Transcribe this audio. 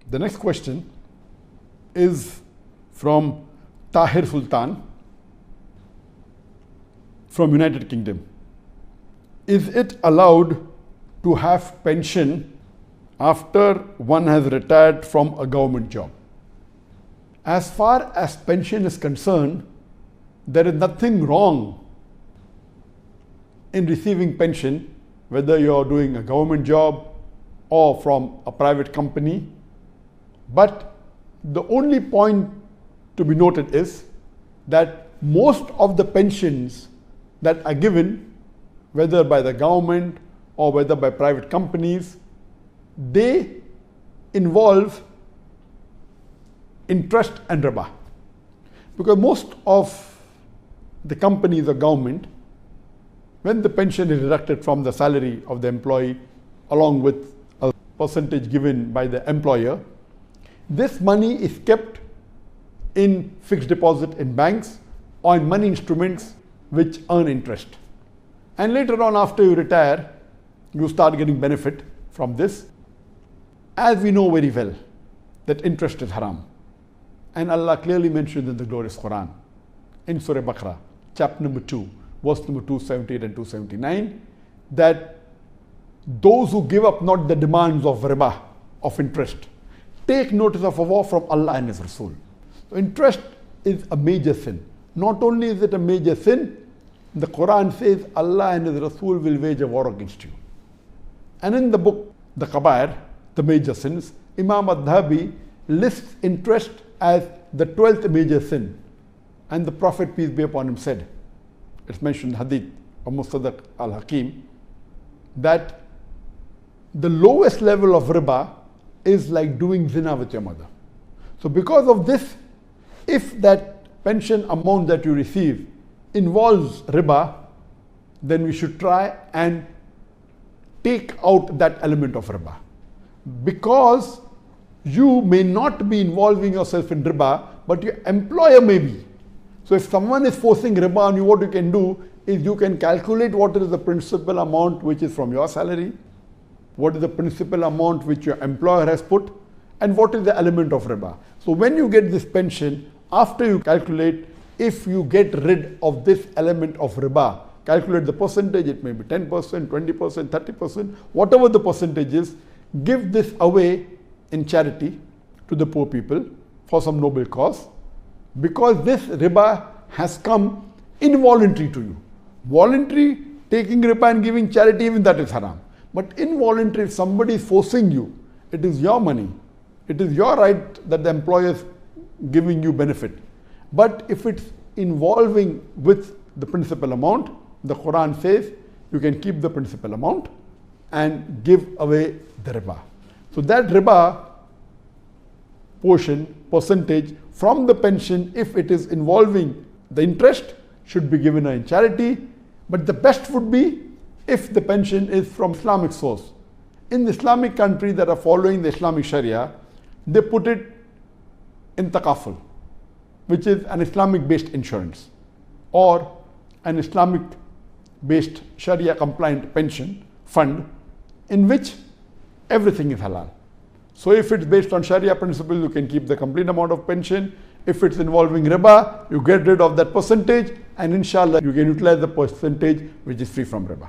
The next question is from Tahir Sultan from United Kingdom. Is it allowed to have pension after one has retired from a government job? As far as pension is concerned, there is nothing wrong in receiving pension, whether you are doing a government job or from a private company. But the only point to be noted is that most of the pensions that are given, whether by the government or whether by private companies, they involve interest and riba. Because most of the companies or government, when the pension is deducted from the salary of the employee along with a percentage given by the employer, this money is kept in fixed deposit in banks or in money instruments which earn interest. And later on, after you retire, you start getting benefit from this. As we know very well that interest is haram. And Allah clearly mentioned in the glorious Quran, in Surah Baqarah, chapter number 2, verse number 278 and 279, that those who give up not the demands of riba, of interest, take notice of a war from Allah and His Rasul. So interest is a major sin. Not only is it a major sin, the Quran says Allah and His Rasul will wage a war against you. And in the book, the Kabair, the major sins, Imam Adhabi lists interest as the 12th major sin. And the Prophet, peace be upon him, said, it's mentioned in Hadith of Mustadrak al-Hakim, that the lowest level of riba is like doing zina with your mother. So because of this, if that pension amount that you receive involves riba, then we should try and take out that element of riba. Because you may not be involving yourself in riba, but your employer may be. So if someone is forcing riba on you, what you can do is you can calculate what is the principal amount which is from your salary, what is the principal amount which your employer has put, and what is the element of riba. So when you get this pension, after you calculate, if you get rid of this element of riba, calculate the percentage, it may be 10%, 20%, 30%, whatever the percentage is, give this away in charity to the poor people for some noble cause, because this riba has come involuntary to you. Voluntary, taking riba and giving charity, even that is haram. But involuntary, if somebody is forcing you, it is your money. It is your right that the employer is giving you benefit. But if it's involving with the principal amount, the Quran says you can keep the principal amount and give away the riba. So that riba portion, percentage from the pension, if it is involving the interest, should be given in charity. But the best would be if the pension is from Islamic source. In the Islamic countries that are following the Islamic Sharia, they put it in takaful, which is an Islamic-based insurance or an Islamic-based Sharia-compliant pension fund in which everything is halal. So if it's based on Sharia principles, you can keep the complete amount of pension. If it's involving riba, you get rid of that percentage, and inshallah you can utilize the percentage which is free from riba.